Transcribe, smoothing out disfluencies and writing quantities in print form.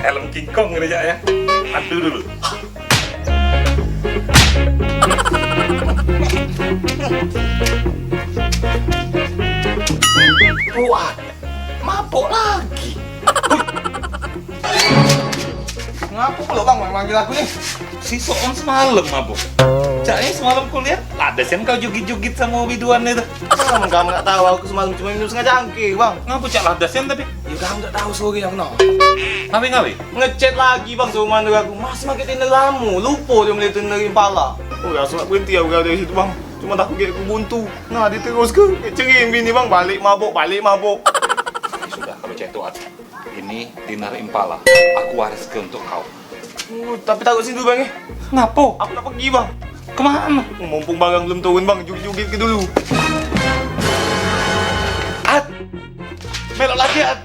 helm King Kong ini ya. Mantu dulu. Buat mabok lagi. Ngapa lo bang manggil aku nih? Si Soon semalam mabok. Caknya semalam kuliah ada yang kau jugit-jugit sama biduan itu. Kamu nggak tahu aku semalam cuma minum setengah cangkir bang. Ngapa cak ladasen tapi? Ya kamu nggak tahu sore aku no. Ngawi-ngawi. Ngechat lagi bang sama mantu aku. Mas makin tinelamu, lupa dia melihat dari pala. Oh ya sudah berhenti aku dari situ bang. Cuma tak kayak aku buntu. Nah diterus ke cerim ini bang balik mabok. Sudah kalau cak itu ini dinar impala. Aku wariskan untuk kau. Tapi takut situ bang ya. Ngapo? Aku nak pergi bang. Kemana? Mumpung barang belum turun bang, jugit-jugit ke dulu. At, melok lagi At.